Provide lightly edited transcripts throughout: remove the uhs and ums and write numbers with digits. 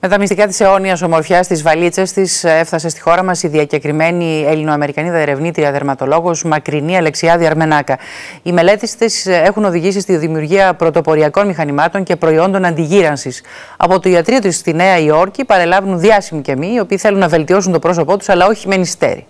Με τα μυστικά της αιώνιας ομορφιάς της βαλίτσες της έφτασε στη χώρα μας η διακεκριμένη Ελληνοαμερικανίδα ερευνήτρια δερματολόγος Μακρινή Αλεξιάδη Αρμενάκα. Οι μελέτες της έχουν οδηγήσει στη δημιουργία πρωτοποριακών μηχανημάτων και προϊόντων αντιγύρανσης. Από το ιατρείο της στη Νέα Υόρκη παρελάβουν διάσημοι κεμοί, οι οποίοι θέλουν να βελτιώσουν το πρόσωπό τους, αλλά όχι με νηστέρι.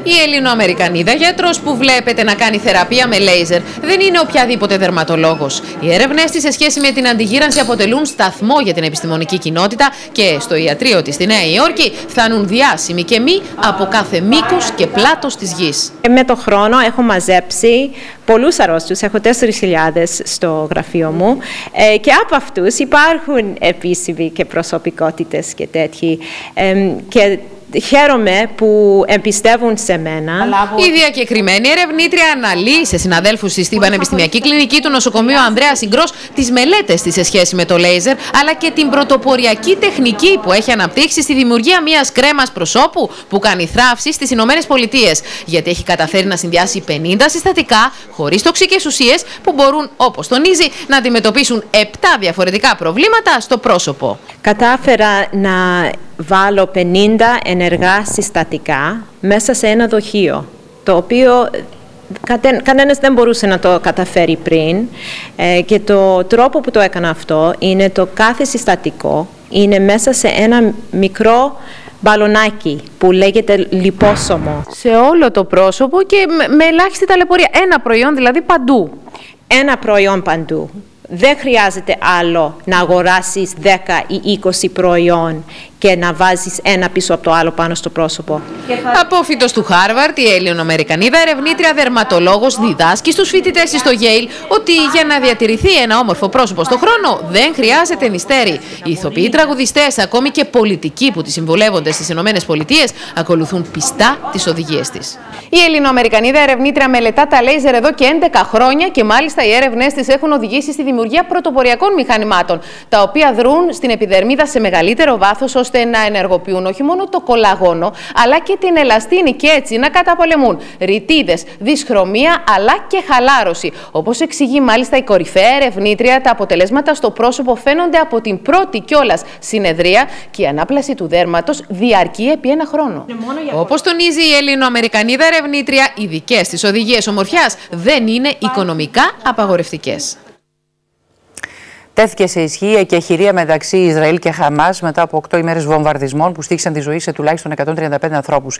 Η Ελληνοαμερικανίδα γιατρός που βλέπετε να κάνει θεραπεία με λέιζερ δεν είναι οποιαδήποτε δερματολόγος. Οι έρευνες της σε σχέση με την αντιγύρανση αποτελούν σταθμό για την επιστημονική κοινότητα και στο ιατρείο της στη Νέα Υόρκη φτάνουν διάσημοι κεμοί από κάθε μήκος και πλάτος της γης. Με το χρόνο έχω μαζέψει πολλούς αρρώστιους, έχω 4.000 στο γραφείο μου και από αυτούς υπάρχουν επίσημοι και προσωπικότητες και τέτοιοι. Και χαίρομαι που εμπιστεύουν σε μένα. Η διακεκριμένη ερευνήτρια αναλύει σε συναδέλφους της στην Πανεπιστημιακή Κλινική του Νοσοκομείου Ανδρέα Συγκρός τις μελέτες της σε σχέση με το λέιζερ, αλλά και την πρωτοποριακή τεχνική που έχει αναπτύξει στη δημιουργία μιας κρέμας προσώπου που κάνει θράψη στις Ηνωμένες Πολιτείες. Γιατί έχει καταφέρει να συνδυάσει 50 συστατικά χωρίς τοξικές ουσίες που μπορούν, όπως τονίζει, να αντιμετωπίσουν 7 διαφορετικά προβλήματα στο πρόσωπο. Κατάφερα να βάλω 50 ενεργά συστατικά μέσα σε ένα δοχείο, το οποίο κανένας δεν μπορούσε να το καταφέρει πριν και το τρόπο που το έκανα αυτό είναι το κάθε συστατικό είναι μέσα σε ένα μικρό μπαλονάκι που λέγεται λιπόσωμο. Σε όλο το πρόσωπο και με ελάχιστη ταλαιπωρία. Ένα προϊόν δηλαδή παντού. Ένα προϊόν παντού. Δεν χρειάζεται άλλο να αγοράσεις 10 ή 20 προϊόν και να βάζεις ένα πίσω από το άλλο πάνω στο πρόσωπο. Απόφοιτος του Χάρβαρντ, η Ελληνοαμερικανίδα ερευνήτρια δερματολόγος διδάσκει στους φοιτητές της στο Yale ότι για να διατηρηθεί ένα όμορφο πρόσωπο στον χρόνο δεν χρειάζεται νηστέρι. Οι ηθοποιοί, τραγουδιστές, ακόμη και πολιτικοί που τη συμβουλεύονται στις Ηνωμένες Πολιτείες ακολουθούν πιστά τις οδηγίες της. Η Ελληνοαμερικανίδα ερευνήτρια μελετά τα λέιζερ εδώ και 11 χρόνια και μάλιστα οι έρευνές της έχουν οδηγήσει στη δημιουργία πρωτοποριακών μηχανημάτων, τα οποία δρούν στην επιδερμίδα σε μεγαλύτερο βάθος ώστε να ενεργοποιούν όχι μόνο το κολαγόνο, αλλά και την ελαστίνη και έτσι να καταπολεμούν ρητίδες, δυσχρωμία αλλά και χαλάρωση. Όπως εξηγεί μάλιστα η κορυφαία ερευνήτρια, τα αποτελέσματα στο πρόσωπο φαίνονται από την πρώτη κιόλας συνεδρία και η ανάπλαση του δέρματος διαρκεί επί ένα χρόνο. Όπως τονίζει η Ελληνοαμερικανίδα ερευνήτρια, οι δικές της οδηγίες ομορφιάς δεν είναι οικονομικά απαγορευτικές. Τέθηκε σε ισχύ η εκεχηρία μεταξύ Ισραήλ και Χαμάς μετά από 8 ημέρες βομβαρδισμών που στοίχησαν τη ζωή σε τουλάχιστον 135 ανθρώπους.